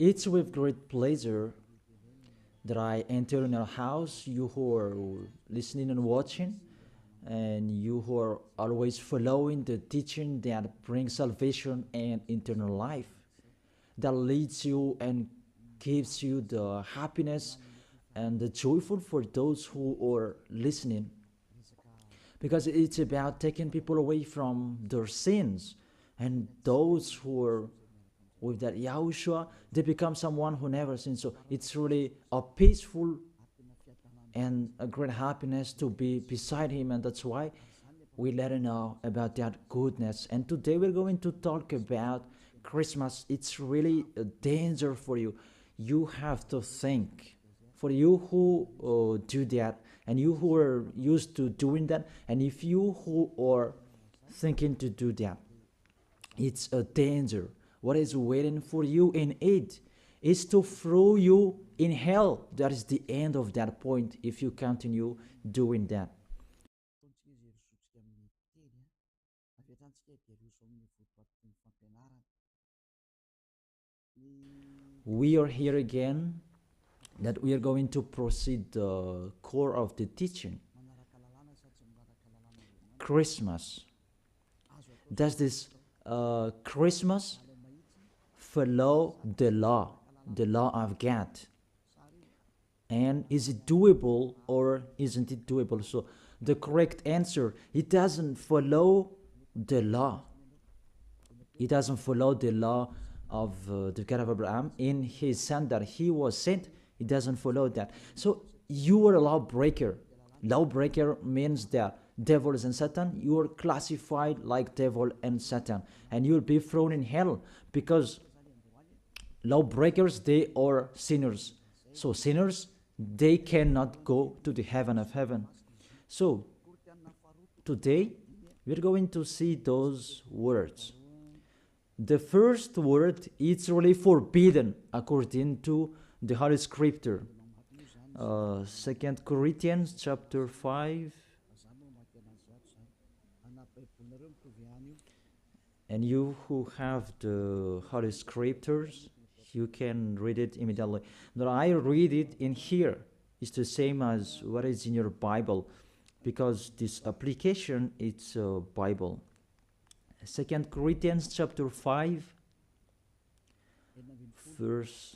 It's with great pleasure that I enter in your house, you who are listening and watching, and you who are always following the teaching that brings salvation and eternal life, that leads you and gives you the happiness and the joyful for those who are listening, because it's about taking people away from their sins, and those who are with that Yahushua, they become someone who never sinned. So it's really a peaceful and a great happiness to be beside him, and that's why we let him know about that goodness. And today we're going to talk about Christmas. It's really a danger for you. You have to think. For you who do that, and you who are used to doing that, and if you who are thinking to do that, it's a danger. What is waiting for you in it is to throw you in hell. That is the end of that point if you continue doing that. We are here again, that we are going to proceed the core of the teaching. Christmas. Does this Christmas follow the law of God? And is it doable or isn't it doable? So the correct answer, it doesn't follow the law. It doesn't follow the law of the God of Abraham in his son that he was sent. It doesn't follow that. So you are a lawbreaker. Lawbreaker means that devils and Satan, you are classified like devil and Satan, and you'll be thrown in hell, because lawbreakers, they are sinners. So sinners, they cannot go to the heaven of heaven. So today we're going to see those words. The first word is really forbidden according to the Holy Scripture. 2 Corinthians chapter 5. And you who have the Holy Scriptures, you can read it immediately. Now I read it in here. It's the same as what is in your Bible, because this application, it's a Bible. 2 Corinthians chapter 5, verse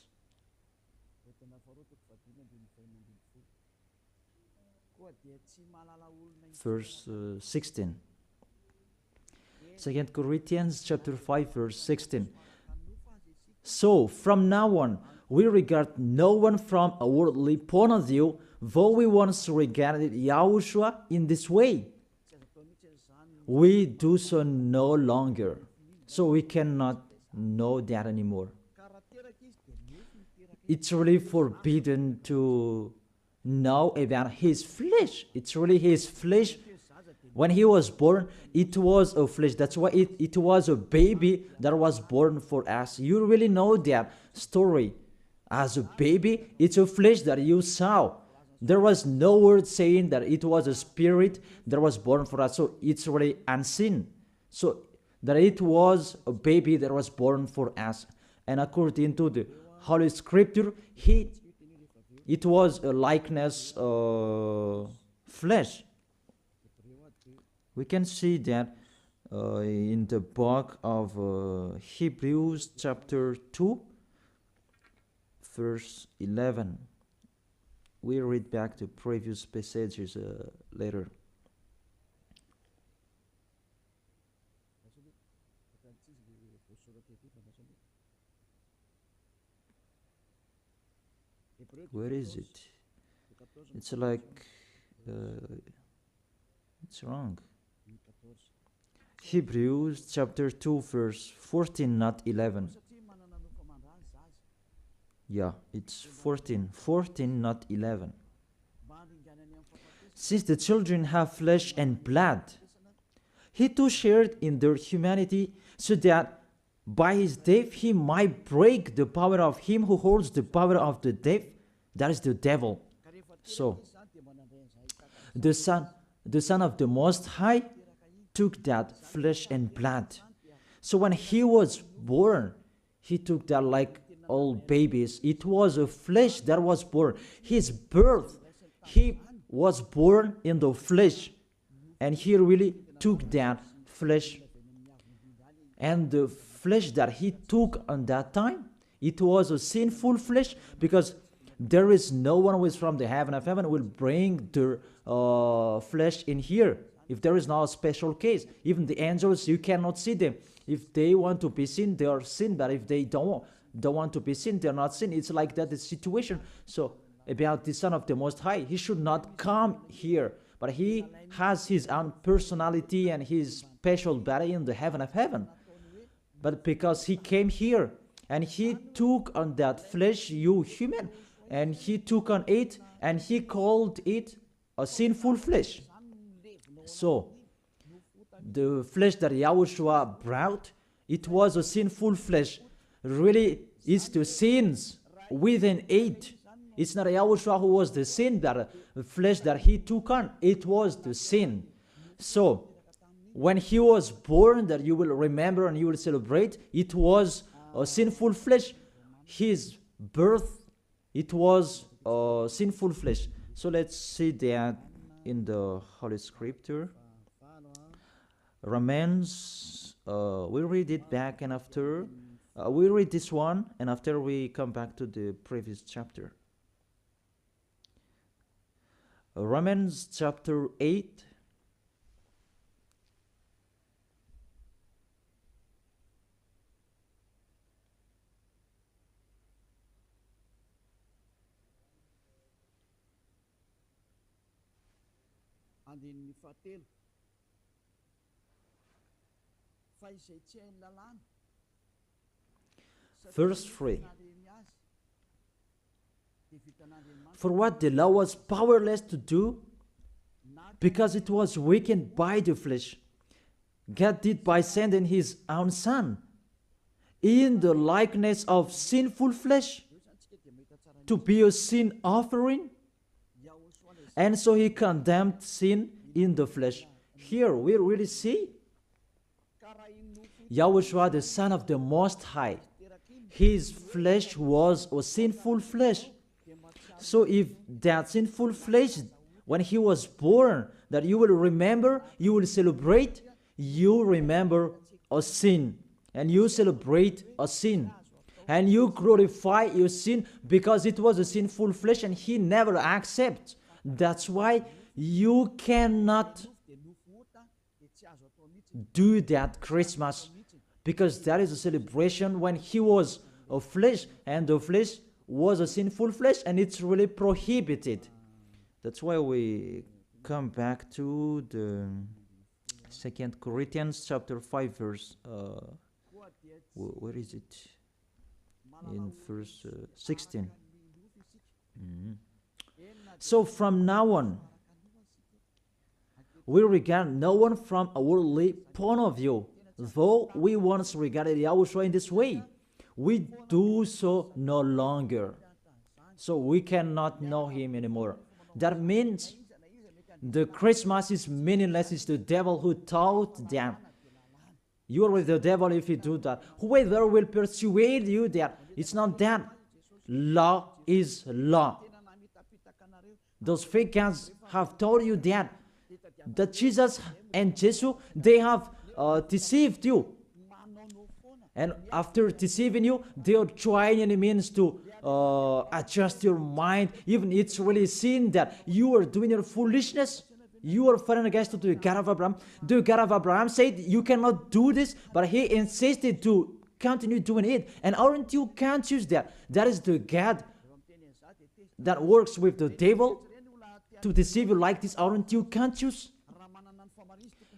16. 2 Corinthians chapter 5, verse 16. So from now on, we regard no one from a worldly point of view, though we once regarded Yahushua in this way. We do so no longer. So we cannot know that anymore. It's really forbidden to know about his flesh. It's really his flesh. When he was born, it was a flesh. That's why it was a baby that was born for us. You really know that story. As a baby, it's a flesh that you saw. There was no word saying that it was a spirit that was born for us. So it's really unseen. So that it was a baby that was born for us. And according to the Holy Scripture, it was a likeness flesh. We can see that in the book of Hebrews chapter 2, verse 11. We read back the previous passages later. Where is it? It's like it's wrong. Hebrews chapter 2, verse 14, not 11. Yeah, it's 14, not 11. Since the children have flesh and blood, he too shared in their humanity, so that by his death he might break the power of him who holds the power of the death, that is the devil. So, the Son of the Most High took that flesh and blood. So when he was born, he took that like old babies. It was a flesh that was born. His birth, he was born in the flesh, and he really took that flesh. And the flesh that he took on that time, it was a sinful flesh, because there is no one who is from the heaven of heaven will bring their flesh in here. If there is not a special case, even the angels, you cannot see them. If they want to be seen, they are seen, but if they don't want to be seen, they are not seen. It's like that, the situation. So about the Son of the Most High, he should not come here, but he has his own personality and his special body in the heaven of heaven. But because he came here and he took on that flesh, you human, and he took on it and he called it a sinful flesh. So the flesh that Yahushua brought, it was a sinful flesh. Really, it's the sins within it. It's not Yahushua who was the sin, that the flesh that he took on, it was the sin. So when he was born, that you will remember and you will celebrate, it was a sinful flesh. His birth, it was a sinful flesh. So let's see that in the Holy Scripture. Romans, we read it back, and after we read this one, and after we come back to the previous chapter. Romans chapter 8. Verse 3. For what the law was powerless to do, because it was weakened by the flesh, God did by sending his own Son in the likeness of sinful flesh to be a sin offering. And so he condemned sin in the flesh. Here we really see Yahushua, the Son of the Most High. His flesh was a sinful flesh. So if that sinful flesh, when he was born, that you will remember, you will celebrate, you remember a sin, and you celebrate a sin, and you glorify your sin because it was a sinful flesh and he never accepts. That's why you cannot do that Christmas, because that is a celebration when he was a flesh, and the flesh was a sinful flesh, and it's really prohibited. That's why we come back to the 2 Corinthians chapter 5 verse, where is it? In verse 16. So from now on, we regard no one from a worldly point of view. Though we once regarded Yahushua in this way, we do so no longer. So we cannot know him anymore. That means the Christmas is meaningless. It's the devil who taught them. You are with the devil if you do that. Whoever will persuade you that it's not that. Law is law. Those fake gods have told you that Jesus and Jesus, they have deceived you. And after deceiving you, they are trying any means to adjust your mind. Even it's really seen that you are doing your foolishness. You are fighting against the God of Abraham. The God of Abraham said you cannot do this, but he insisted to continue doing it. And aren't you conscious that that is the God that works with the devil to deceive you like this? Aren't you conscious?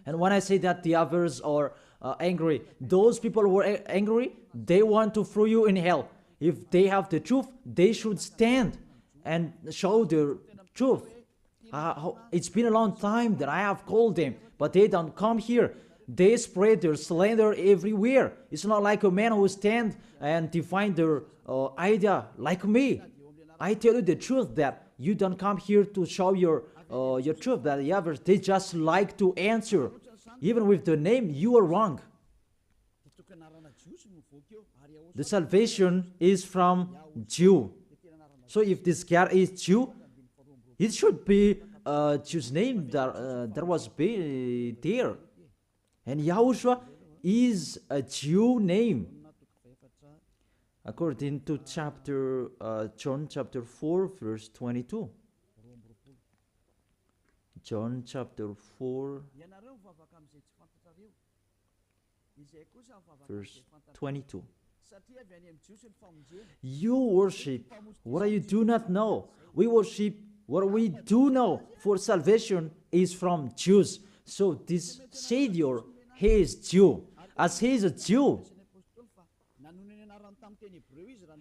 And when I say that the others are angry, those people who are angry, they want to throw you in hell. If they have the truth, they should stand and show the truth. It's been a long time that I have called them, but they don't come here. They spread their slander everywhere. It's not like a man who stands and define their idea like me. I tell you the truth that you don't come here to show your truth, that the others, they just like to answer. Even with the name, you are wrong. the salvation is from Jew. So if this God is Jew, it should be a Jew's name that was there. And Yahushua is a Jew name. According to John chapter 4, verse 22. John chapter 4, verse 22. You worship what you do not know. We worship what we do know, for salvation is from Jews. So this Savior, he is Jew. As he is a Jew,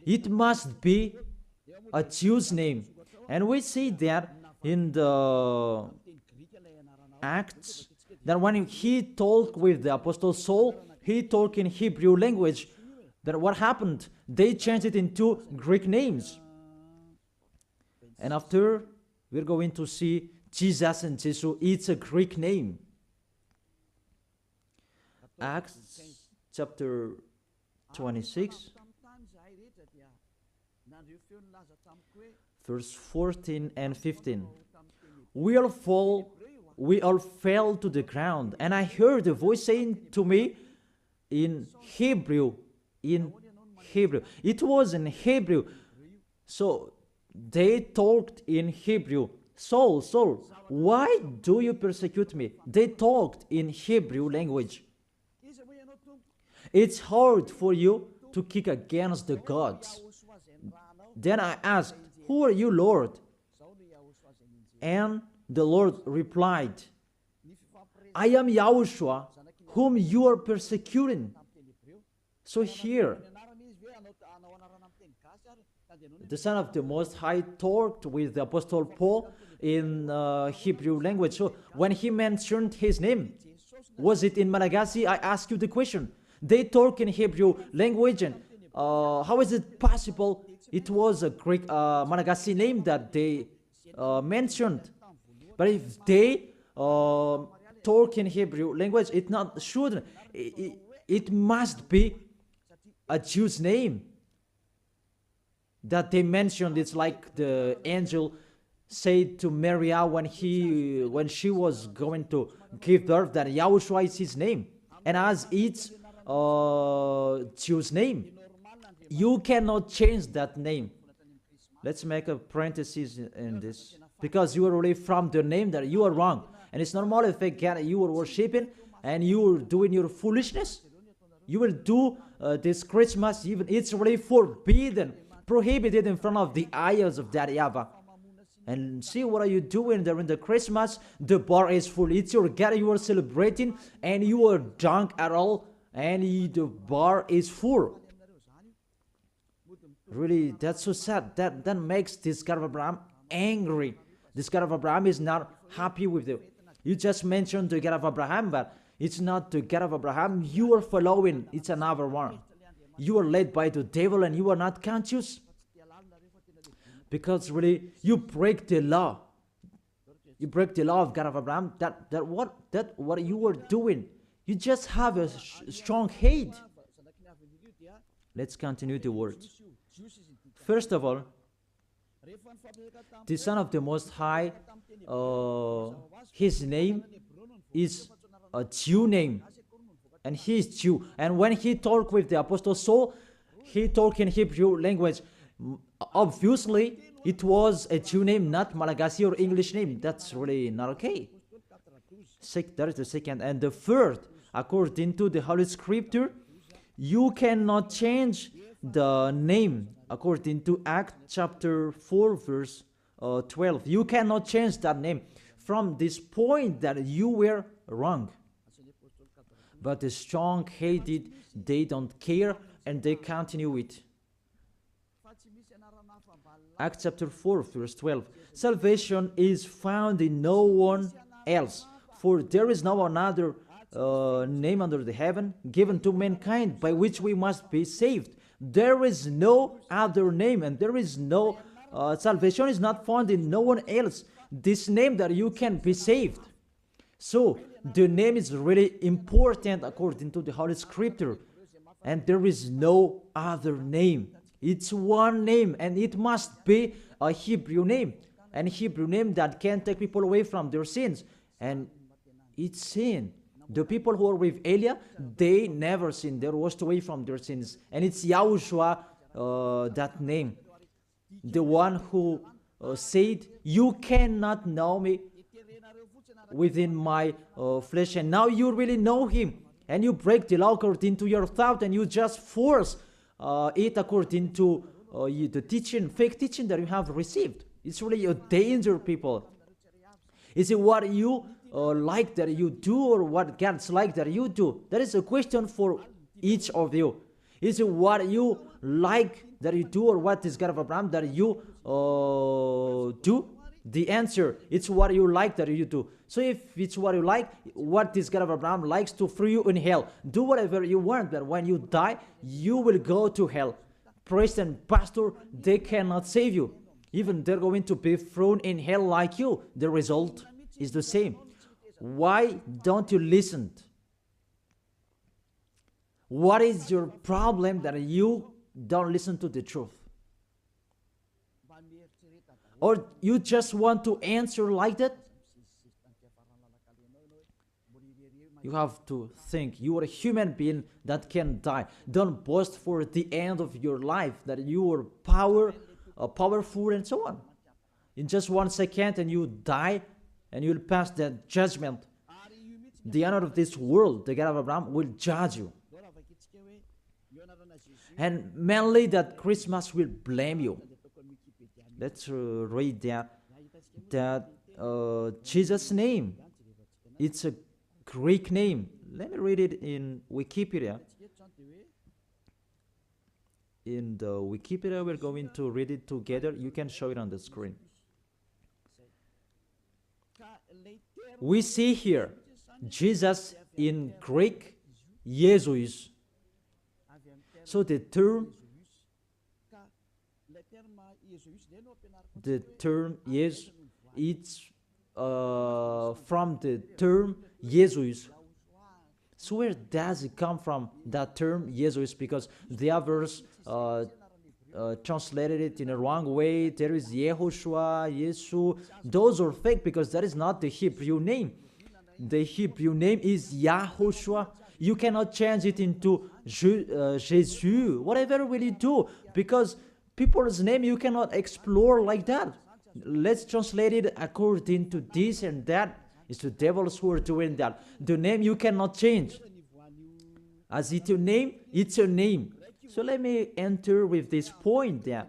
it must be a Jew's name. And we see that in the Acts, that when he talked with the Apostle Saul, he talked in Hebrew language. That what happened? They changed it into Greek names. And after, we're going to see Jesus and Jesus, it's a Greek name. Acts chapter 26, verse 14 and 15. We all fell to the ground, and I heard a voice saying to me in Hebrew. It was in Hebrew. So they talked in Hebrew. Saul, Saul, why do you persecute me? They talked in Hebrew language. It's hard for you to kick against the gods. Then I asked, who are you, Lord? And the Lord replied, I am Yahushua, whom you are persecuting. So here, the Son of the Most High talked with the Apostle Paul in Hebrew language. So when he mentioned his name, was it in Malagasy? I ask you the question. They talk in Hebrew language, and how is it possible it was a Greek Malagasy name that they mentioned? But if they talk in Hebrew language, it not should. It must be a Jew's name that they mentioned. It's like the angel said to Maria when she was going to give birth, that Yahushua is his name, and as it's Jew's name, you cannot change that name. Let's make a parenthesis in this, because you are already from the name that you are wrong, and it's normal if you are worshiping and you are doing your foolishness. You will do this Christmas, even it's already forbidden, prohibited in front of the eyes of that YAHVAH. And see, what are you doing during the Christmas? The bar is full. It's your God you are celebrating, and you are drunk at all, and the bar is full. Really, that's so sad. That makes this God of Abraham angry. This God of Abraham is not happy with you. You just mentioned the God of Abraham, but it's not the God of Abraham you are following. It's another one. You are led by the devil, and you are not conscious. Because really, you break the law. You break the law of God of Abraham. What you are doing. You just have a strong hate. Let's continue the words. First of all, the Son of the Most High, his name is a Jew name, and he is Jew. And when he talked with the Apostle Saul, he talked in Hebrew language. Obviously, it was a Jew name, not Malagasy or English name. That's really not okay. That is the second. And the third, according to the Holy Scripture, you cannot change the name. According to Acts chapter 4, verse 12. You cannot change that name from this point that you were wrong. But the strong-hated, they don't care, and they continue it. Acts chapter 4, verse 12. Salvation is found in no one else, for there is no another name under the heaven given to mankind by which we must be saved. There is no other name, and there is no salvation is not found in no one else. This name that you can be saved. So the name is really important according to the Holy Scripture. And there is no other name. It's one name, and it must be a Hebrew name. An Hebrew name that can take people away from their sins. And it's sin. The people who are with Elia, they never sinned. They washed away from their sins. And it's YAHOSHUA, that name. The one who said, you cannot know me within my flesh. And now you really know him. And you break the law according to your thought, and you just force it according to the teaching, fake teaching that you have received. It's really a danger, people. Is it what you like that you do, or what God's like that you do? That is a question for each of you. Is it what you like that you do, or what is God of Abraham that you do? The answer, it's what you like that you do. So if it's what you like, what this God of Abraham likes to throw you in hell. Do whatever you want, but when you die, you will go to hell. Priest and pastor, they cannot save you. Even they're going to be thrown in hell like you. The result is the same. Why don't you listen? What is your problem that you don't listen to the truth? Or you just want to answer like that? You have to think. You are a human being that can die. Don't boast for the end of your life that you are powerful and so on. In just 1 second and you die and you'll pass that judgment. The honor of this world, the God of Abraham, will judge you. And mainly that Christmas will blame you. Let's read that Jesus' name. It's a Greek name. Let me read it in Wikipedia. In the Wikipedia, we're going to read it together. You can show it on the screen. We see here Jesus in Greek, Jesus. So the term is, it's from the term Jesus. So where does it come from, that term Jesus? Because the others translated it in a wrong way. There is YAHOSHUA, Yesu. Those are fake because that is not the Hebrew name. The Hebrew name is YAHOSHUA. You cannot change it into Jesus. Whatever will you do? Because people's name you cannot explore like that. Let's translate it according to this and that. It's the devils who are doing that. The name you cannot change. As it's your name, it's your name. So let me enter with this point there.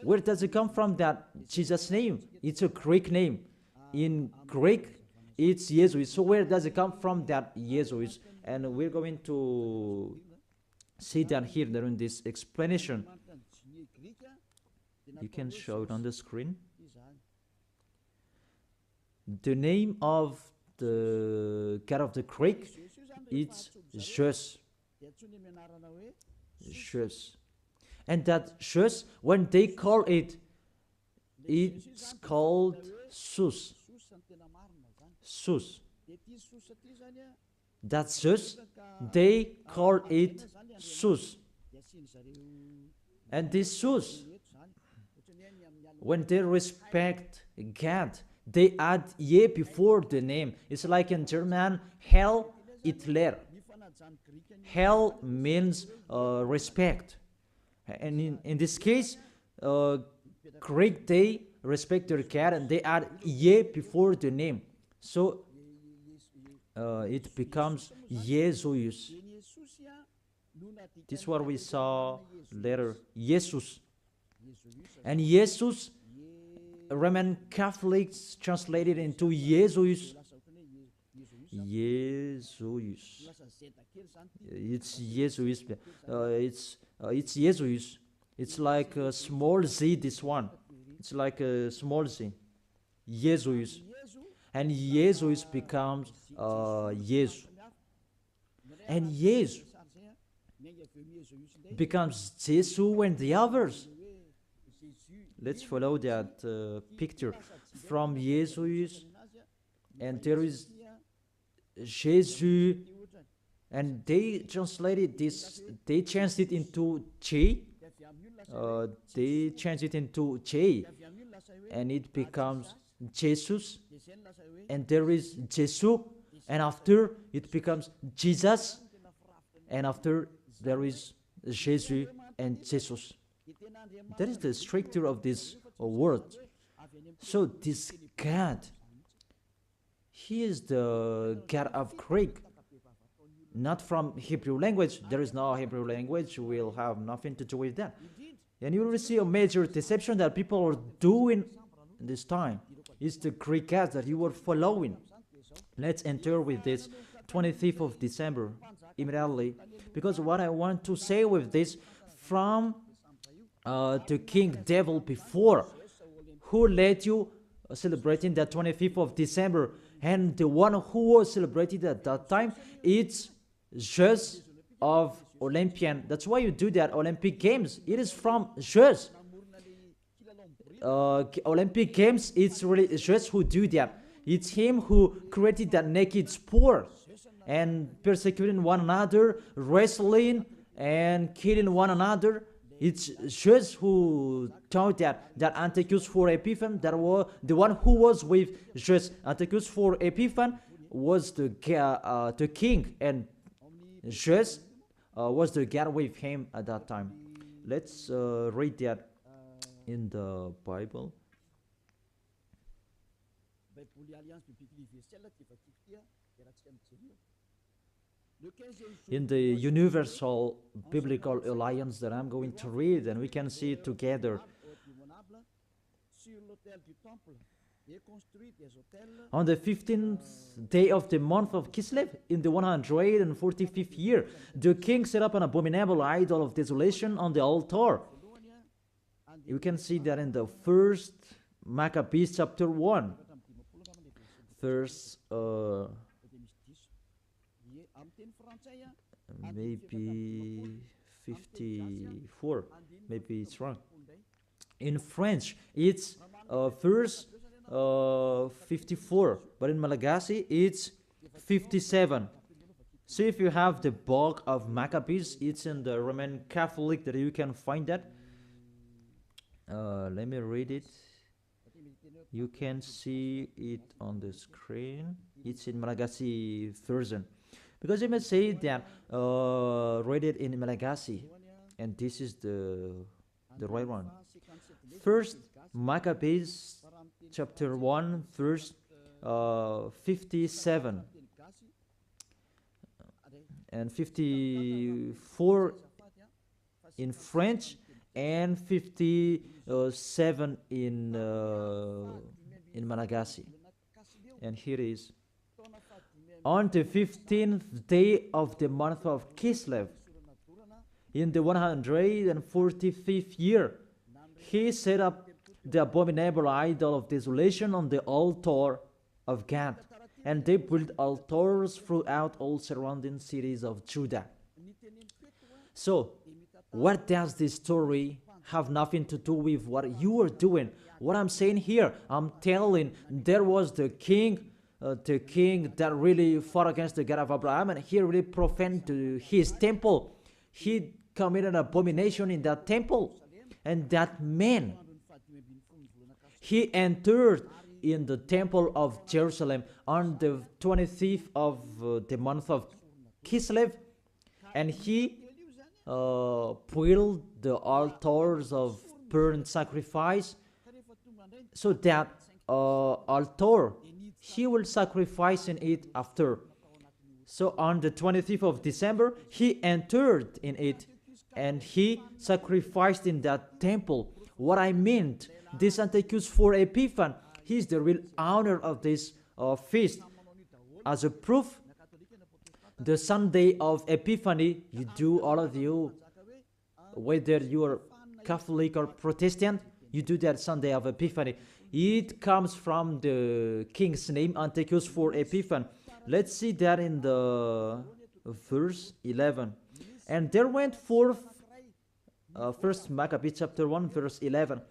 Where does it come from, that Jesus' name? It's a Greek name. In Greek, it's Jesus. So where does it come from, that Jesus? And we're going to see that here during this explanation. You can show it on the screen. The name of the God of the Greek, it's Jesus. Jesus. And that Jesus, when they call it, it's called Sus. Sus. That's Jesus, they call it Sus. And this Sus, when they respect God, they add ye before the name. It's like in German, Heil Hitler. Heil means respect. And in this case, Greek, they respect their God and they add ye before the name. So it becomes Jesus. This is what we saw later, Jesus. And Jesus, Roman Catholics translated into Jesus. Jesus. It's Jesus. It's Jesus. It's like a small z, this one. It's like a small z. Jesus. And Jesus becomes Jesus. And Jesus becomes Jesus when the others. Let's follow that picture from Jesus, and there is Jesus, and they translated this, they changed it into J. They changed it into J, and it becomes Jesus, and there is Jesus, and after it becomes Jesus, and after there is Jesus and Jesus. That is the structure of this word. So this God, he is the God of Greek, not from Hebrew language. There is no Hebrew language. We'll have nothing to do with that. And you will see a major deception that people are doing this time. It's the Greek God that you are following. Let's enter with this 25th of December immediately, because what I want to say with this, from the king devil before, who led you celebrating the 25th of December, and the one who was celebrated at that time, it's Zeus of Olympian. That's why you do that Olympic Games. It is from Zeus. Olympic Games, it's really Zeus who do that. It's him who created that naked sport, and persecuting one another, wrestling and killing one another. It's Zeus who taught that Antiochus for Epiphan, that was the one who was with Zeus. Antiochus for Epiphan was the king, and Zeus was the god with him at that time. Let's read that in the Bible. In the Universal Biblical Alliance that I'm going to read, and we can see it together. On the 15th day of the month of Kislev, in the 145th year, the king set up an abominable idol of desolation on the altar. You can see that in the first Maccabees chapter 1, verse maybe 54, maybe it's wrong. In French, it's verse 54, but in Malagasy, it's 57. So if you have the book of Maccabees, it's in the Roman Catholic that you can find that. Let me read it. You can see it on the screen. It's in Malagasy version. Because you may say that read it in Malagasy, and this is the right one. First Maccabees chapter 1 verse 57 and 54 in French, and 57 in Malagasy. And here is: on the 15th day of the month of Kislev, in the 145th year, he set up the abominable idol of desolation on the altar of God, and they built altars throughout all surrounding cities of Judah. So, what does this story have nothing to do with what you are doing? What I'm saying here, I'm telling, there was the king that really fought against the God of Abraham, and he really profaned his temple. He committed an abomination in that temple, and that man, he entered in the temple of Jerusalem on the 25th of the month of Kislev, and he built the altars of burnt sacrifice. So that altar, he will sacrifice in it after. So on the 25th of December, he entered in it, and he sacrificed in that temple. What I meant, this Antiochus for Epiphan, he is the real owner of this feast. As a proof, the Sunday of Epiphany, you do, all of you, whether you are Catholic or Protestant, you do that Sunday of Epiphany. It comes from the king's name, Antiochus for Epiphan. Let's see that in the verse 11. And there went forth, first Maccabees chapter 1, verse 11.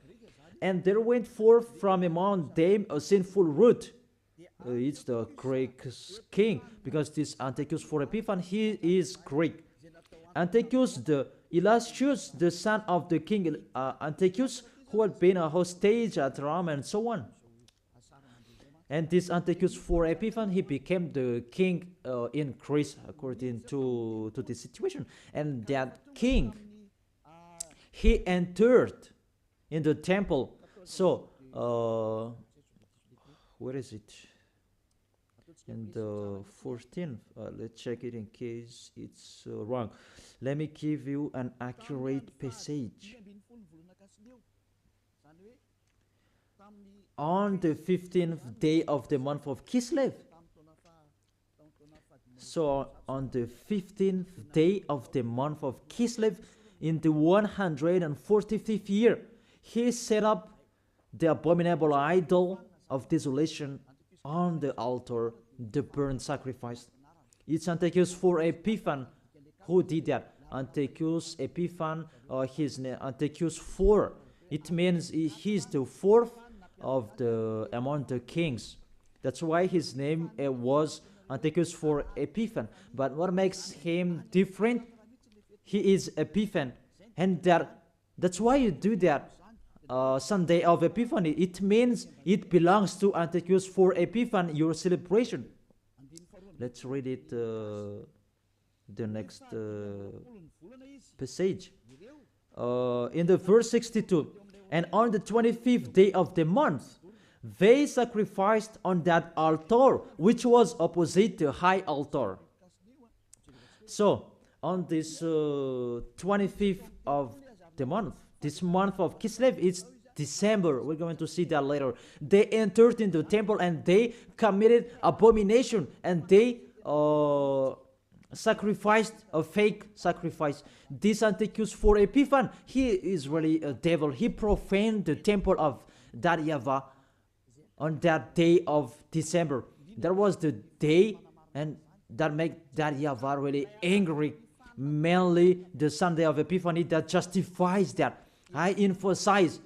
And there went forth from among them a sinful root, It's the Greek king, because this Antiochus for Epiphan, he is Greek. Antiochus the illustrious, the son of the king Antiochus, who had been a hostage at Rome and so on. And this Antiochus for Epiphan, he became the king in Greece according to this situation. And that king, he entered in the temple. So, where is it? In the 14th, let's check it in case it's wrong. Let me give you an accurate passage. On the 15th day of the month of Kislev. So on the 15th day of the month of Kislev, in the 145th year, he set up the abominable idol of desolation on the altar, the burnt sacrifice. It's Antiochus for Epiphan who did that. Antiochus Epiphan, his name Antiochus IV. It means he's the fourth of the among the kings. That's why his name was Antiochus for Epiphan. But what makes him different? He is Epiphan, and that's why you do that. Sunday of Epiphany, it means it belongs to Antiochus for Epiphan, your celebration. Let's read it, the next passage. In the verse 62, and on the 25th day of the month, they sacrificed on that altar, which was opposite the high altar. So, on this 25th of the month, this month of Kislev, it's December. We're going to see that later. They entered into the temple and they committed abomination, and they sacrificed a fake sacrifice. This Antiochus for Epiphan, he is really a devil. He profaned the temple of that YAHVAH on that day of December. That was the day, and that made that YAHVAH really angry. Mainly the Sunday of Epiphany that justifies that. I emphasize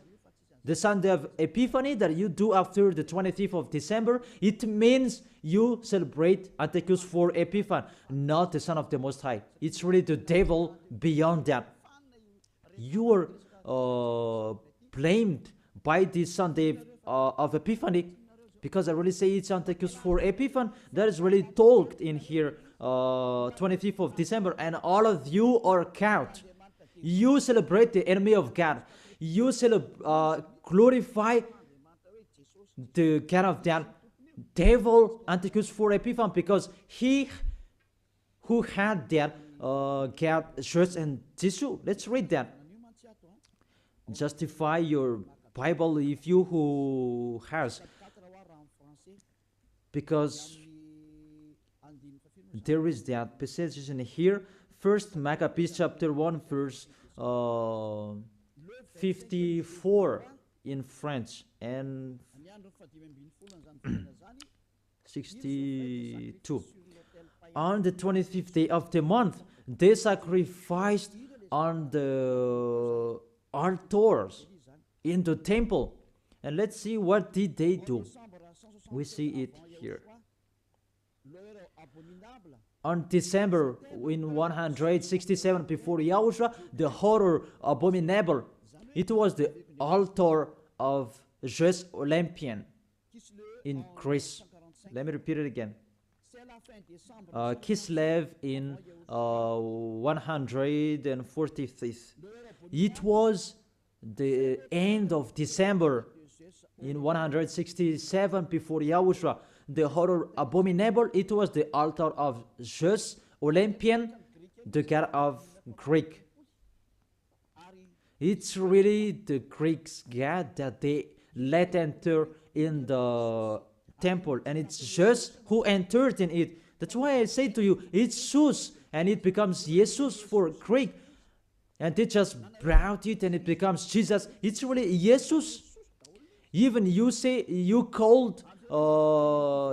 the Sunday of Epiphany that you do after the 25th of December. It means you celebrate Antiochus for Epiphan, not the Son of the Most High. It's really the devil beyond that. You are blamed by this Sunday of Epiphany, because I really say it's Antiochus for Epiphan. That is really told in here, 25th of December, and all of you are caught. You celebrate the enemy of God. You glorify the God of that devil, Antiochus for Epiphan, because he who had that God, church, and tissue. Let's read that. Justify your Bible if you who has, because there is that passage in here. First Maccabees chapter 1 verse 54 in French and 62. On the 25th day of the month, they sacrificed on the altars in the temple. And let's see, what did they do? We see it here. On December in 167 before Yahushua, the horror abominable. It was the altar of Zeus Olympian in Greece. Let me repeat it again. Kislev in 145th. It was the end of December in 167 before Yahushua. The horror abominable, it was the altar of Zeus Olympian, the god of Greek. It's really the Greeks' god that they let enter in the temple, and it's Zeus who entered in it. That's why I say to you, it's Zeus, and it becomes Jesus for Greek, and they just brought it and it becomes Jesus. It's really Jesus. Even you say you called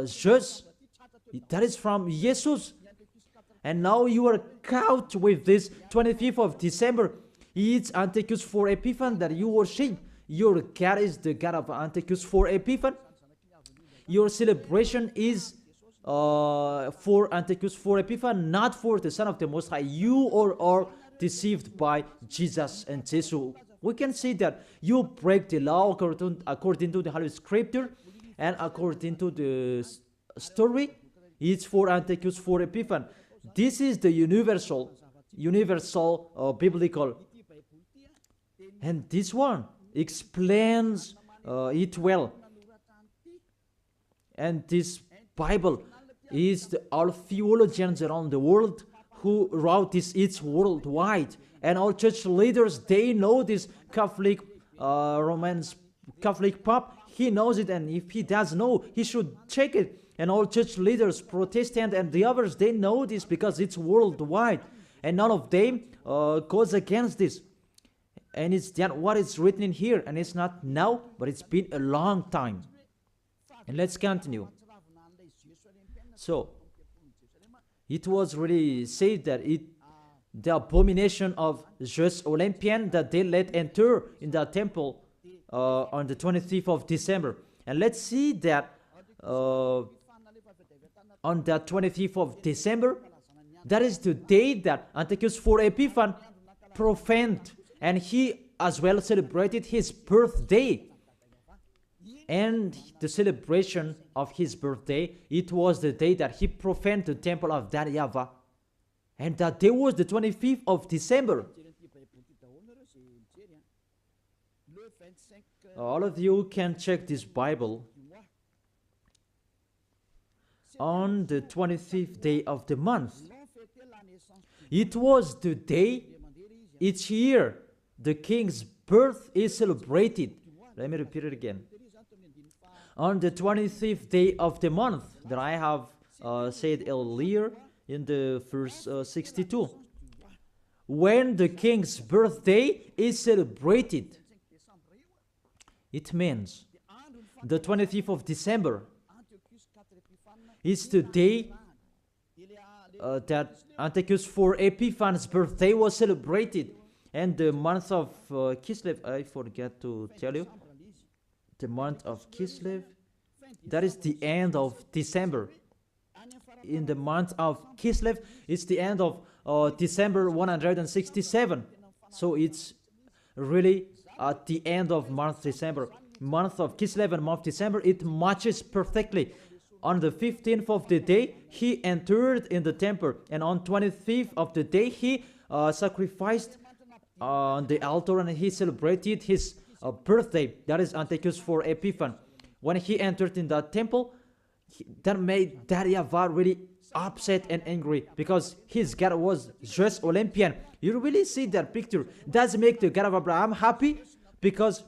Zeus, that is from Jesus, and now you are caught with this 25th of December. It's Antiochus for Epiphan that you worship. Your God is the God of Antiochus for Epiphan. your celebration is for Antiochus, for Epiphany, not for the Son of the Most High. You are deceived by Jesus and Jesus. We can see that you break the law according to the Holy Scripture, and according to the story, it's for Antiochus, for Epiphany. This is the universal biblical, and this one explains it well. And this Bible is all theologians around the world who wrote this. It's worldwide, and all church leaders, they know this. Catholic Romans Catholic Pope, he knows it, and if he does know, he should check it. And all church leaders, Protestant and the others, they know this because it's worldwide, and none of them goes against this. And it's what is written in here, and it's not now, but it's been a long time. And let's continue. So it was really said that the abomination of just Olympian that they let enter in the temple on the 25th of December. And let's see that on the 25th of December, that is the day that Antiochus for Epiphany profaned, and he as well celebrated his birthday. And the celebration of his birthday, it was the day that he profaned the temple of that YAHVAH. And that day was the 25th of December. All of you can check this Bible. On the 25th day of the month, it was the day each year the king's birth is celebrated. Let me repeat it again. On the 25th day of the month that I have said earlier in the verse 62, when the king's birthday is celebrated, it means the 25th of December is the day that Antiochus for Epiphanes' birthday was celebrated. And the month of Kislev, I forget to tell you, the month of Kislev, that is the end of December. In the month of Kislev, it's the end of December 167. So it's really at the end of month December. Month of Kislev and month December, it matches perfectly. On the 15th of the day, he entered in the temple, and on 25th of the day, he sacrificed on the altar, and he celebrated his birthday. That is Antiochus for Epiphany. When he entered in the temple, that made that YAHVAH really upset and angry, because his God was just Olympian. You really see that picture. Does make the God of Abraham happy? Because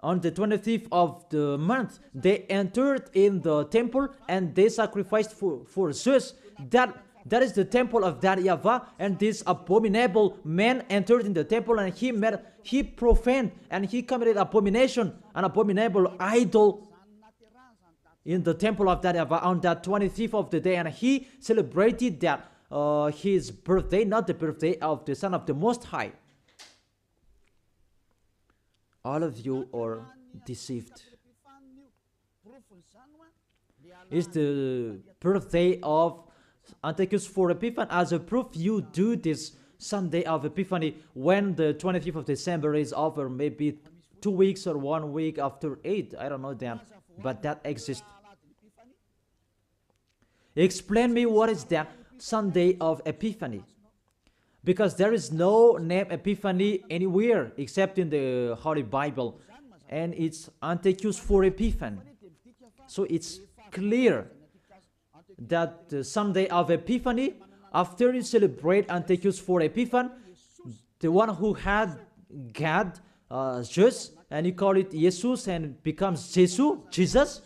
on the 25th of the month, they entered in the temple and they sacrificed for Zeus. That is the temple of that YAHVAH, and this abominable man entered in the temple, and he profaned and he committed abomination, an abominable idol in the temple of that YAHVAH on that 25th of the day, and he celebrated that his birthday, not the birthday of the Son of the Most High. All of you are deceived. It's the birthday of Antiochus for Epiphany. As a proof, you do this Sunday of Epiphany when the 25th of December is over, maybe 2 weeks or 1 week after 8. I don't know that, but that exists. Explain me what is that Sunday of Epiphany. Because there is no name Epiphany anywhere except in the Holy Bible. And it's Antiochus for Epiphany. So it's clear that the Sunday of Epiphany, after you celebrate Antiochus for Epiphany, the one who had God, Jesus, and you call it Jesus and becomes Jesus,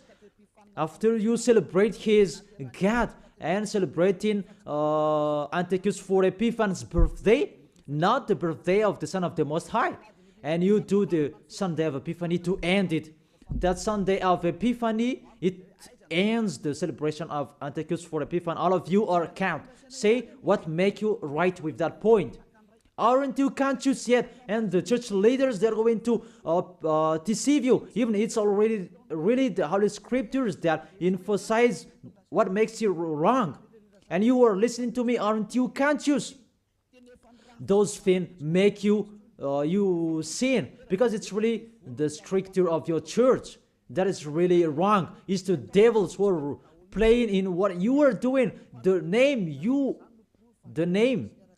after you celebrate his God and celebrating Antiochus for Epiphany's birthday, not the birthday of the Son of the Most High, and you do the Sunday of Epiphany to end it. That Sunday of Epiphany, it ends the celebration of Antiochus for Epiphany. All of you are count. Say what make you right with that point. Aren't you conscious yet? And the church leaders, they're going to deceive you. Even it's already really the Holy Scriptures that emphasize what makes you wrong. And you are listening to me, aren't you conscious? Those things make you sin, because it's really the stricture of your church that is really wrong. It's the devils who are playing in what you are doing. The name,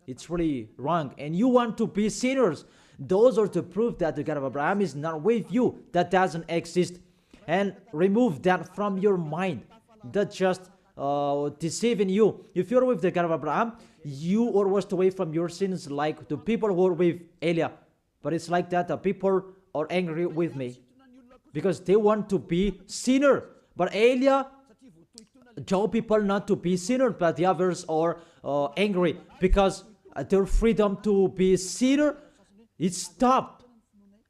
it's really wrong, and you want to be sinners. Those are the proof that the God of Abraham is not with you. That doesn't exist. And remove that from your mind. That just deceiving you. If you're with the God of Abraham, you are washed away from your sins like the people who are with Elia. But it's like that. The people are angry with me because they want to be sinner. But Elia told people not to be sinner, but the others are angry because their freedom to be sinner is stopped.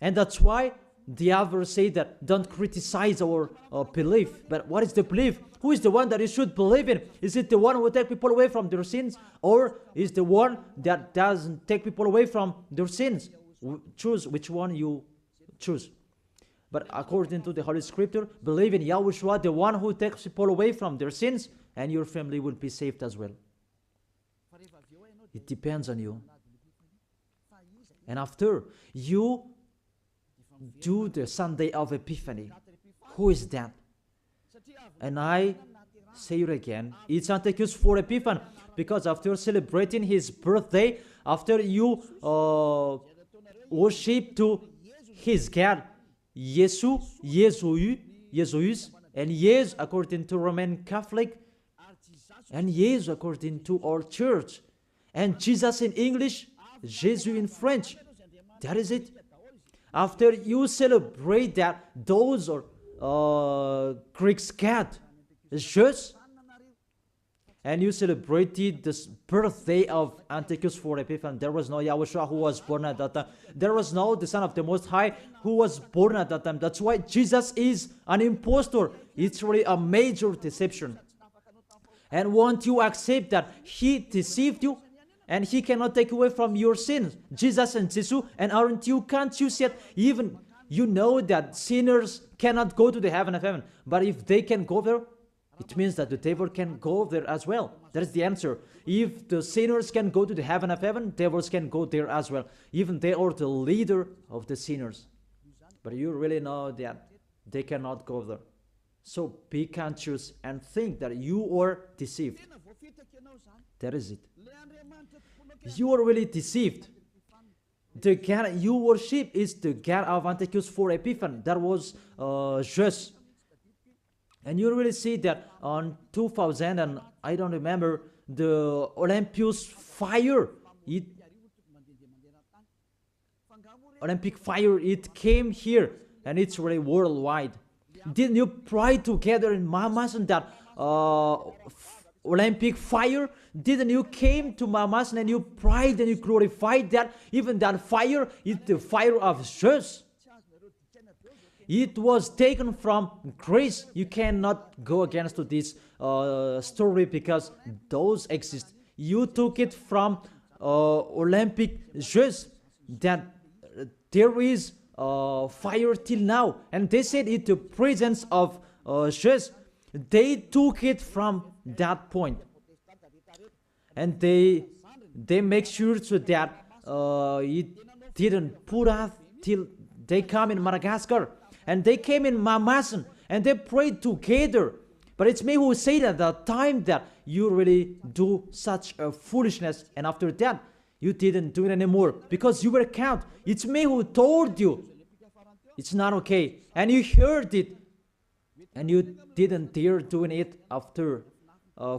And that's why the others say that don't criticize our belief. But what is the belief? Who is the one that you should believe in? Is it the one who will take people away from their sins? Or is the one that doesn't take people away from their sins? Choose which one you choose. But according to the Holy Scripture, believe in YAHOSHUA, the one who takes people away from their sins, and your family will be saved as well. It depends on you. And after you do the Sunday of Epiphany, who is that? And I say it again, it's Antiochus for Epiphany, because after celebrating his birthday, after you worship to his God, Yesu, Jesus, and yes according to Roman Catholic, and yes according to our church, and Jesus in English, Jesus in French. That is it. After you celebrate that, those are Greek's God, Jesus, and you celebrated the birthday of Antiochus for Epiphany. There was no YAHOSHUA who was born at that time. There was no the Son of the Most High who was born at that time. That's why Jesus is an impostor. It's really a major deception. And won't you accept that he deceived you? And he cannot take away from your sins. Jesus and Jesus, and aren't you conscious yet? Even you know that sinners cannot go to the heaven of heaven. But if they can go there, it means that the devil can go there as well. That is the answer. If the sinners can go to the heaven of heaven, devils can go there as well. Even they are the leader of the sinners. But you really know that they cannot go there. So be conscious and think that you are deceived. That is it. You are really deceived. The God you worship is the God of Antiochus for Epiphany. That was Jesus. And you really see that on 2000, and I don't remember, the Olympus fire, Olympic fire, it came here, and it's really worldwide. Didn't you pray together in Mamas and that Olympic fire? Didn't you came to Mamas and you prayed and you glorified that? Even that fire is the fire of Jesus. It was taken from grace. You cannot go against to this story because those exist. You took it from Olympic Jesus, that there is fire till now. And they said it the presence of Jesus. They took it from that point. And they make sure so that it didn't put out till they come in Madagascar. And they came in Mamasan and they prayed together. But it's me who said at the time that you really do such a foolishness. And after that, you didn't do it anymore because you were caught. It's me who told you it's not okay. And you heard it. And you didn't dare doing it after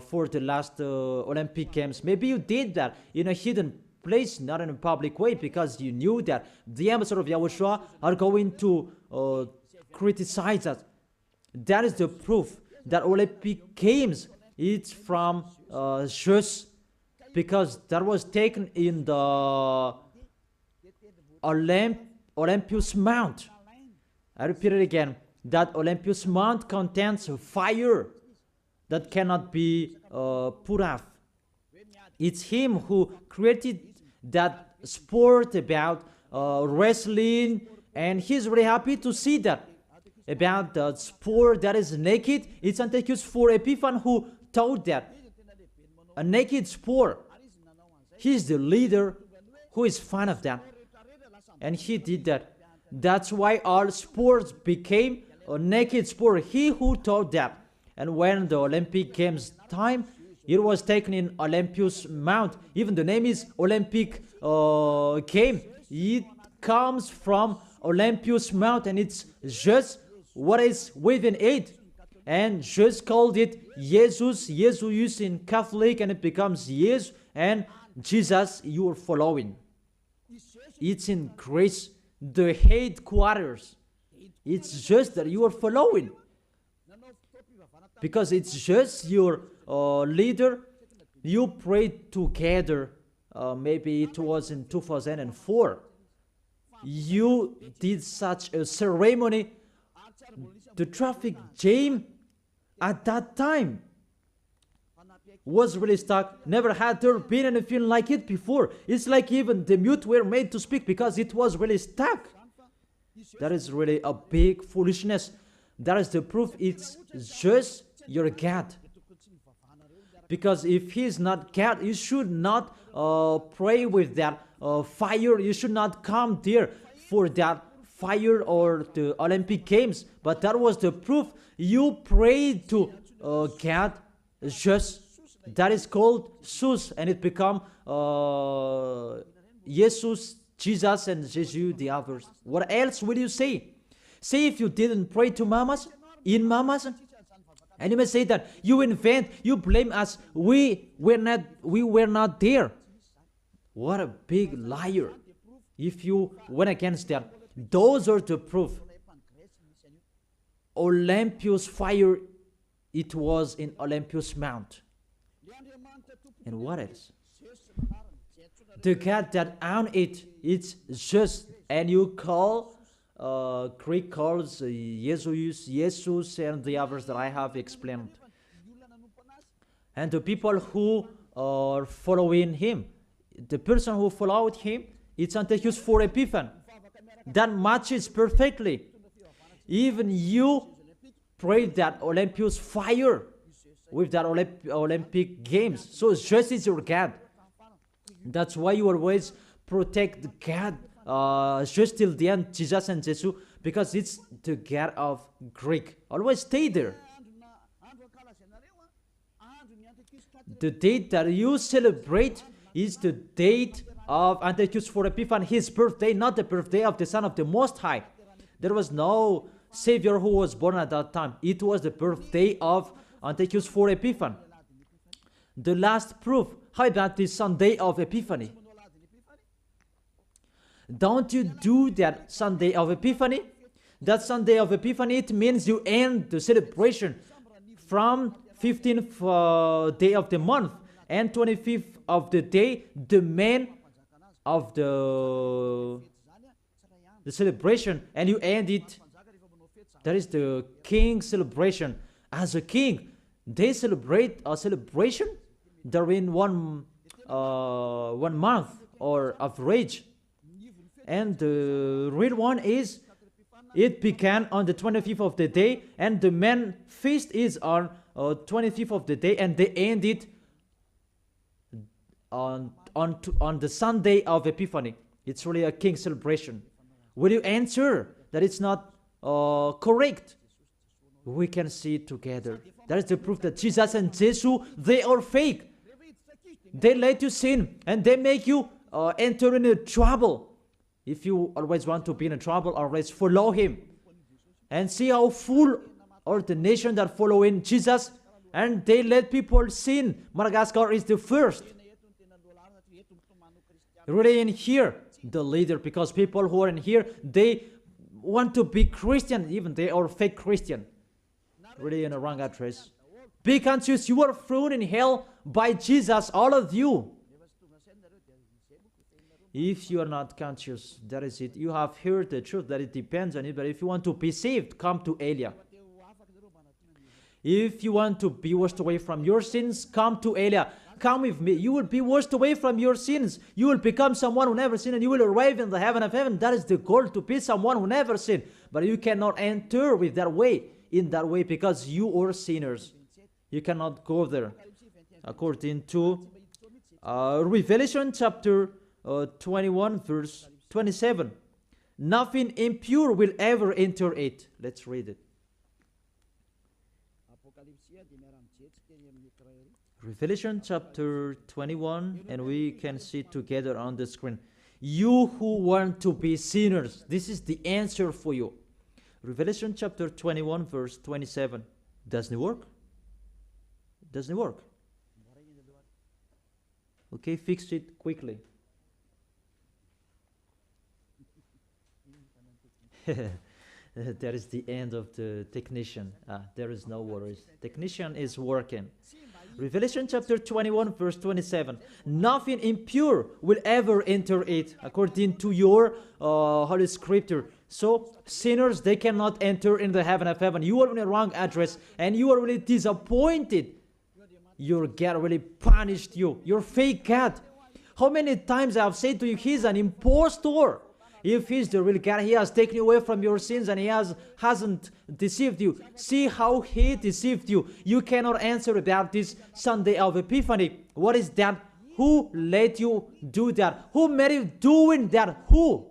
for the last Olympic Games. Maybe you did that in a hidden place, not in a public way, because you knew that the ambassador of YAHOSHUA are going to criticize us. That is the proof that Olympic Games, it's from Jesus, because that was taken in the Olympus Mount. I repeat it again, that Olympus Mount contains fire that cannot be put off. It's him who created that sport about wrestling, and he's really happy to see that about the sport that is naked. It's Antiochus for Epiphan who taught that a naked sport. He's the leader who is fan of that, and he did that. That's why all sports became a naked sport. He who taught that. And when the Olympic Games time, it was taken in Olympus Mount. Even the name is Olympic game. It comes from Olympus Mount, and it's just what is within it. And just called it Jesus in Catholic, and it becomes yes, and Jesus you are following. It's in Greece, the headquarters. It's just that you are following, because it's just your leader. You prayed together. Maybe it was in 2004. You did such a ceremony. The traffic jam at that time was really stuck. Never had there been anything like it before. It's like even the mute were made to speak because it was really stuck. That is really a big foolishness. That is the proof. It's just your God. Because if he is not God, you should not pray with that fire. You should not come there for that fire or the Olympic Games. But that was the proof. You prayed to God, just that is called Sus, and it become Jesus, Jesus, and Jesus the others. What else will you say? Say if you didn't pray to mamas, in mamas, and you may say that you invent, you blame us. We were not there. What a big liar! If you went against that, those are the proof. Olympus fire, it was in Olympus Mount. And what else? The God that owned it, it's just, and you call, Greek calls Jesus, and the others that I have explained. And the people who are following him, the person who followed him, it's Antiochus for Epiphan. That matches perfectly. Even you prayed that Olympus fire with that Olympic Games. So just is your God. That's why you always protect God just till the end, Jesus and Jesus, because it's the God of Greek. Always stay there. The date that you celebrate is the date of Antiochus for Epiphan, his birthday, not the birthday of the Son of the Most High. There was no Savior who was born at that time. It was the birthday of Antiochus for Epiphan. The last proof, how about the Sunday of Epiphany? Don't you do that Sunday of Epiphany? That Sunday of Epiphany, it means you end the celebration from 15th day of the month and 25th of the day, the man of the celebration, and you end it. That is the king celebration. As a king, they celebrate a celebration during one month or average. And the real one is, it began on the 25th of the day, and the main feast is on 25th of the day, and they end it on the Sunday of Epiphany. It's really a king celebration. Will you answer that it's not correct? We can see it together. That is the proof that Jesus and Jesus, they are fake. They let you sin, and they make you enter into trouble. If you always want to be in trouble, always follow him. And see how full are the nation that follow in Jesus, and they let people sin. Madagascar is the first. Really in here, the leader, because people who are in here, they want to be Christian, even they are fake Christian. Really in a wrong address. Be conscious, you are thrown in hell by Jesus, all of you. If you are not conscious, that is it. You have heard the truth, that it depends on it. But if you want to be saved, come to Elia. If you want to be washed away from your sins, come to Elia. come with me. You will be washed away from your sins. You will become someone who never sinned, and you will arrive in the heaven of heaven. That is the goal, to be someone who never sinned. But you cannot enter with that way, in that way, because you are sinners. You cannot go there. According to Revelation chapter 21, verse 27. Nothing impure will ever enter it. Let's read it. Revelation chapter 21, and we can see together on the screen. You who want to be sinners, this is the answer for you. Revelation chapter 21, verse 27. Doesn't it work? Doesn't it work? Okay, fix it quickly. That is the end of the technician. There is no worries. Technician is working. Revelation chapter 21, verse 27. Nothing impure will ever enter it, according to your Holy Scripture. So, sinners, they cannot enter in the heaven of heaven. You are in the wrong address, and you are really disappointed. Your God really punished you. Your fake God. How many times I have said to you, he's an impostor. If he's the real God, he has taken you away from your sins, and he hasn't deceived you. See how he deceived you. You cannot answer about this Sunday of Epiphany. What is that? Who let you do that? Who made you doing that? Who?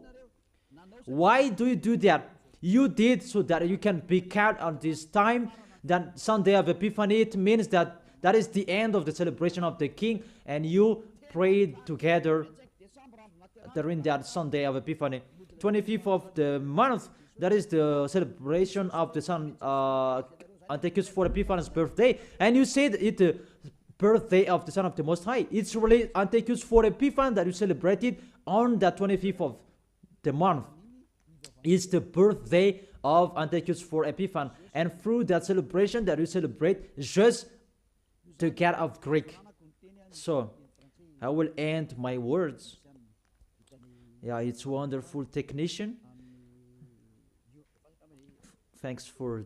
Why do you do that? You did so that you can be kept on this time. That Sunday of Epiphany, it means that that is the end of the celebration of the King, and you prayed together during that Sunday of Epiphany. 25th of the month, that is the celebration of the Son Antiochus for Epiphanes' birthday. And you said it's the birthday of the Son of the Most High. It's really Antiochus for Epiphanes that you celebrated on the 25th of the month. It's the birthday of Antiochus for Epiphanes. And through that celebration that you celebrate just the God of Greek. So, I will end my words. Yeah, it's wonderful technician. Thanks for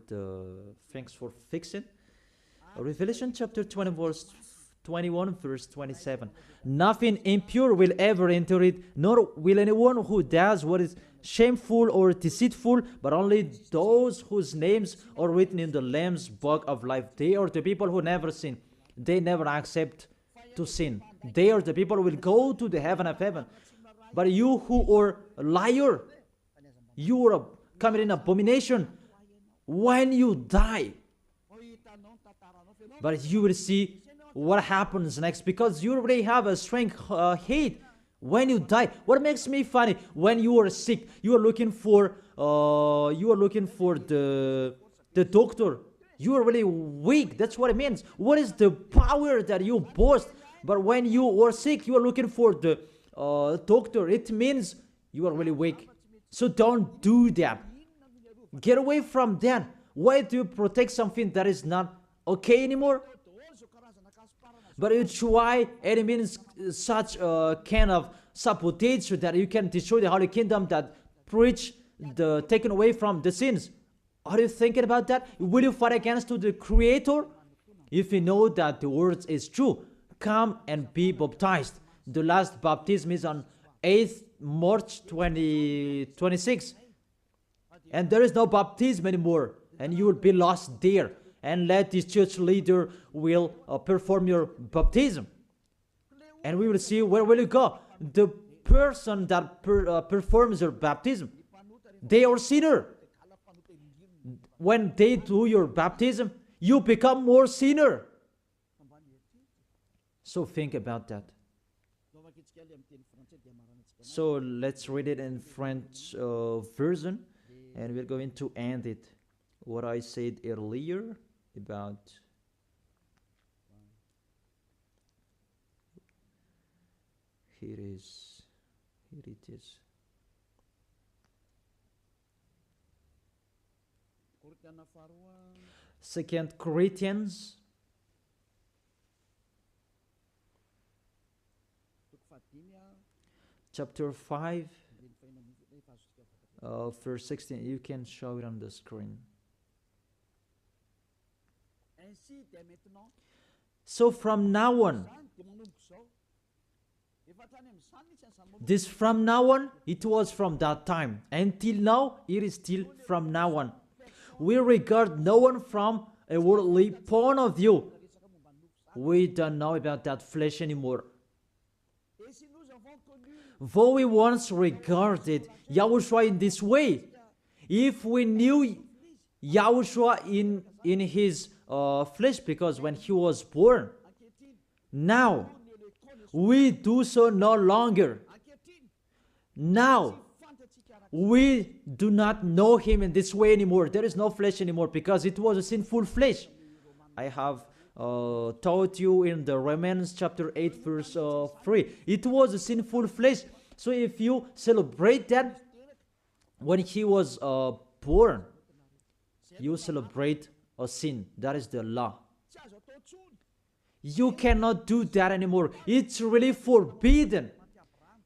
fixing. Revelation chapter 21, verse 27. Nothing impure will ever enter it, nor will anyone who does what is shameful or deceitful, but only those whose names are written in the Lamb's book of life. They are the people who never sin. They never accept to sin. They are the people who will go to the heaven of heaven. But you who are a liar, you are committing abomination when you die. But you will see what happens next, because you already have a strength hate when you die. What makes me funny, when you are sick, you are looking for the doctor. You are really weak. That's what it means. What is the power that you boast? But when you are sick, you are looking for the doctor. It means you are really weak. So don't do that. Get away from that. Why do you protect something that is not okay anymore? But you try, and it means such a kind of sabotage so that you can destroy the Holy Kingdom that preach the taken away from the sins. Are you thinking about that? Will you fight against the Creator? If you know that the words is true, come and be baptized. The last baptism is on 8th March 2026. And there is no baptism anymore. And you will be lost there. And let this church leader will perform your baptism. And we will see where will you go. The person that performs your baptism, they are sinner. When they do your baptism, you become more sinner. So think about that. So let's read it in French version, and we're going to end it. What I said earlier about here it is. 2 Corinthians chapter 5 verse 16. You can show it on the screen. So from now on, This from now on, it was from that time. Until now, it is still from now on. We regard no one from a worldly point of view. We don't know about that flesh anymore. Though we once regarded Yahushua in this way, if we knew Yahushua in his flesh, because when he was born, now we do so no longer. Now we do not know him in this way anymore. There is no flesh anymore because it was a sinful flesh. I have taught you in the Romans chapter 8 verse 3. It was a sinful flesh. So if you celebrate that when he was born, you celebrate a sin. That is the law. You cannot do that anymore. It's really forbidden.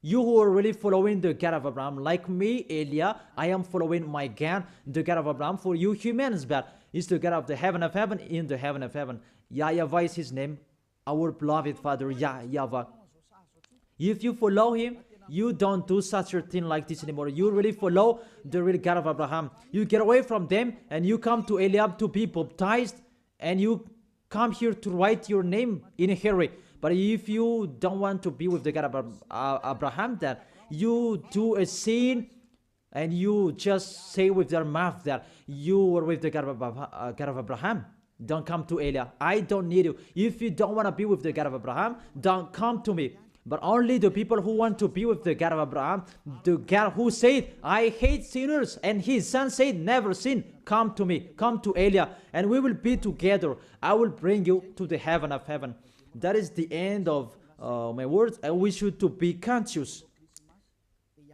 You who are really following the God of Abraham, like me, Elia, I am following my God, the God of Abraham. For you humans, but it's the God of the heaven of heaven, in the heaven of heaven. YAHVAH is his name, our beloved Father, YAHVAH. If you follow him, you don't do such a thing like this anymore. You really follow the real God of Abraham. You get away from them and you come to Eliab to be baptized, and you come here to write your name in a hurry. But if you don't want to be with the God of Abraham, that you do a sin and you just say with your mouth that you were with the God of Abraham, don't come to Elia. I don't need you. If you don't want to be with the God of Abraham, don't come to me. But only the people who want to be with the God of Abraham, the God who said, I hate sinners, and his son said, never sin, come to me, come to Elia, and we will be together. I will bring you to the heaven of heaven. That is the end of my words, and we should to be conscious.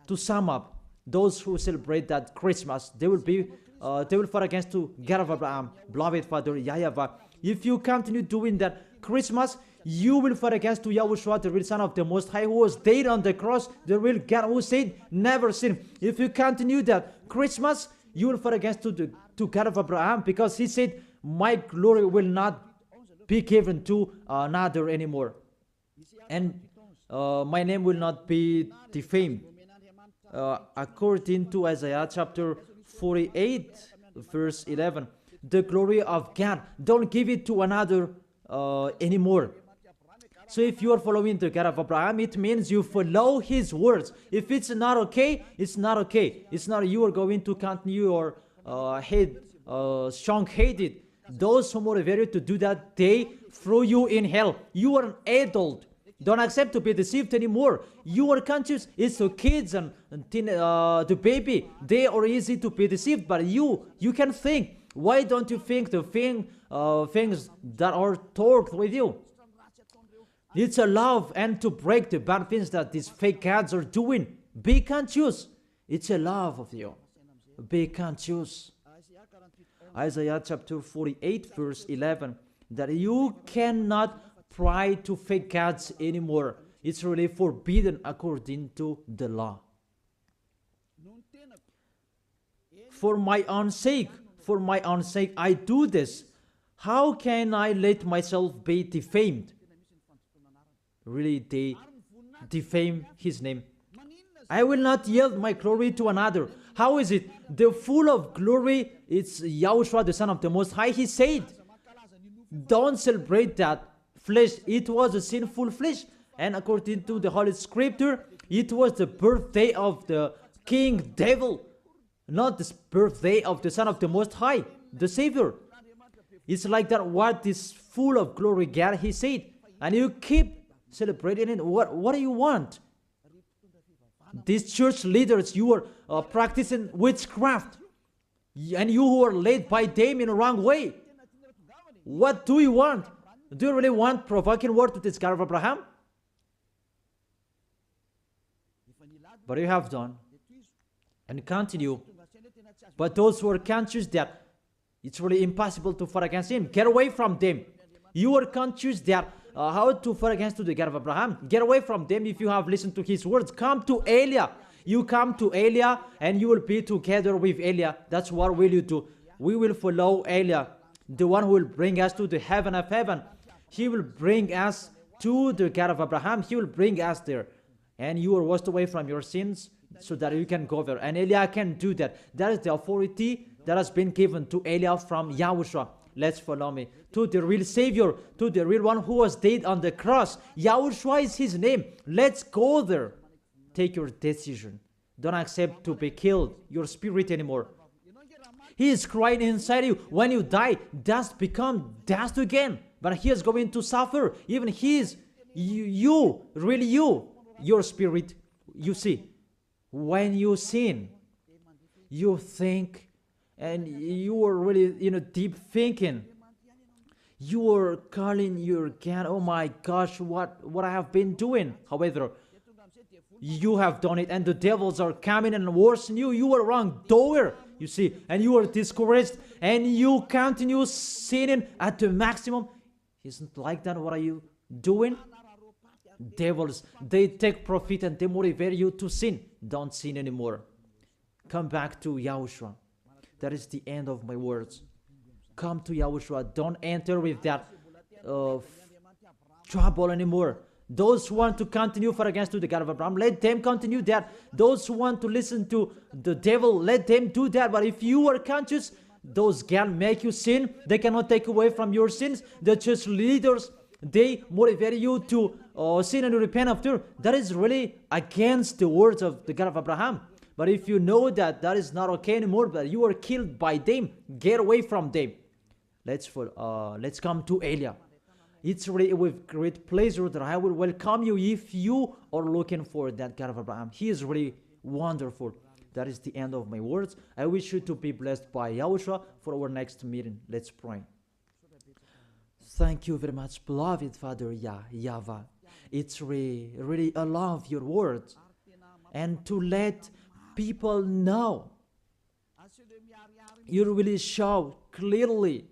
To sum up, those who celebrate that Christmas, they will fight against to God of Abraham, beloved Father YAHVAH. If you continue doing that Christmas, you will fight against to Yahushua, the real Son of the Most High, who was dead on the cross, the real God who said, never sin. If you continue that Christmas, you will fight against to God of Abraham, because he said, my glory will not be given to another anymore, and my name will not be defamed. According to Isaiah chapter 48 verse 11, the glory of God, don't give it to another anymore. So if you are following the God of Abraham, it means you follow his words. If it's not okay, it's not okay. It's not you are going to continue your strong-headed. Those who motivate you to do that, they throw you in hell. You are an adult. Don't accept to be deceived anymore. You are conscious. It's the kids and the baby. They are easy to be deceived, but you can think. Why don't you think the things that are talked with you? It's a love and to break the bad things that these fake gods are doing. Be conscious. It's a love of you. Be conscious. Isaiah chapter 48 verse 11, that you cannot pray to fake gods anymore. It's really forbidden according to the law. For my own sake, I do this. How can I let myself be defamed? Really, they defame his name. I will not yield my glory to another. How is it? The full of glory, it's Yahushua, the Son of the Most High. He said, don't celebrate that flesh. It was a sinful flesh. And according to the Holy Scripture, it was the birthday of the King Devil, not the birthday of the Son of the Most High, the Savior. It's like that, what is full of glory, God, he said. And you keep celebrating it. What do you want? These church leaders, you are practicing witchcraft, and you who are led by them in the wrong way. What do you want? Do you really want provoking word to this God of Abraham? But you have done and continue. But those who are conscious that it's really impossible to fight against him, get away from them. You are conscious that how to fight against the God of Abraham. Get away from them if you have listened to his words. Come to Elia. You come to Elia and you will be together with Elia. That's what will you do. We will follow Elia, the one who will bring us to the heaven of heaven. He will bring us to the God of Abraham, he will bring us there. And you are washed away from your sins so that you can go there. And Eliah can do that. That is the authority that has been given to Eliah from Yahushua. Let's follow me. To the real Savior, to the real one who was dead on the cross. Yahushua is his name. Let's go there. Take your decision. Don't accept to be killed, your spirit anymore. He is crying inside you. When you die, dust become dust again. But he is going to suffer. Even he is, really you, your spirit. You see, when you sin, you think, and you are really, deep thinking. You are calling your God, oh my gosh, what I have been doing. However, you have done it, and the devils are coming and worsen you. You are wrong doer, you see, and you are discouraged, and you continue sinning at the maximum. Isn't like that? What are you doing? Devils, they take profit and they motivate you to sin. Don't sin anymore. Come back to Yahushua. That is the end of my words. Come to Yahushua. Don't enter with that trouble anymore. Those who want to continue for against to the God of Abraham, let them continue that. Those who want to listen to the devil, let them do that. But if you are conscious, those can make you sin. They cannot take away from your sins. The church leaders, they motivate you to sin and repent after. That is really against the words of the God of Abraham. But if you know that that is not okay anymore, but you are killed by them, get away from them. Let's come to Eliah. It's really with great pleasure that I will welcome you if you are looking for that God of Abraham. He is really wonderful. That is the end of my words. I wish you to be blessed by Yahushua for our next meeting. Let's pray. Thank you very much, beloved Father YAHVAH. It's really I love your words. And to let people know, you really show clearly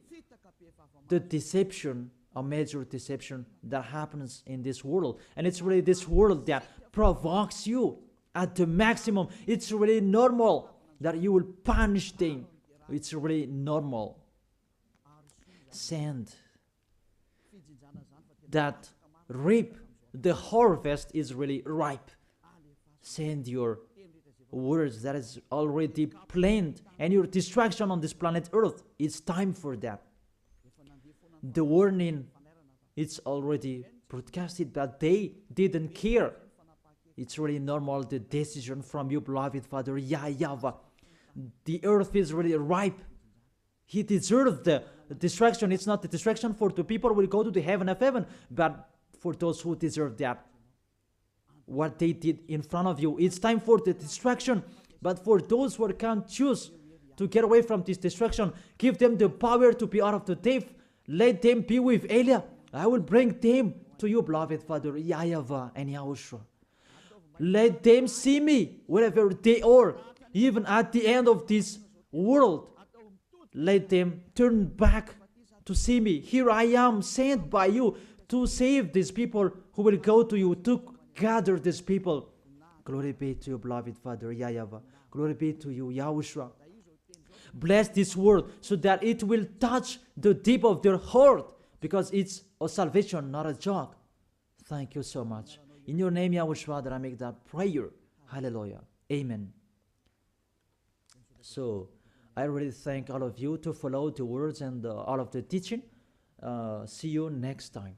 the deception, a major deception that happens in this world. And it's really this world that provokes you at the maximum. It's really normal that you will punish them. It's really normal. Send that reap. The harvest is really ripe. Send your words that is already planned, and your destruction on this planet Earth. It's time for that. The warning, it's already broadcasted, but they didn't care. It's really normal, the decision from you, beloved Father YAHVAH. The earth is really ripe. He deserves the destruction. It's not the destruction for the people who will go to the heaven of heaven, but for those who deserve that. What they did in front of you, it's time for the destruction. But for those who can't choose to get away from this destruction, give them the power to be out of the death. Let them be with Eliah. I will bring them to you, beloved Father YAHVAH and Yahushua. Let them see me wherever they are, even at the end of this world. Let them turn back to see me. Here I am, sent by you to save these people who will go to you, to gather these people. Glory be to you, beloved Father YAHVAH. Glory be to you, Yahushua. Bless this word so that it will touch the deep of their heart, because it's a salvation, not a joke. Thank you so much. In your name, Yahushua, that I make that prayer. Hallelujah. Amen. So, I really thank all of you to follow the words and all of the teaching. See you next time.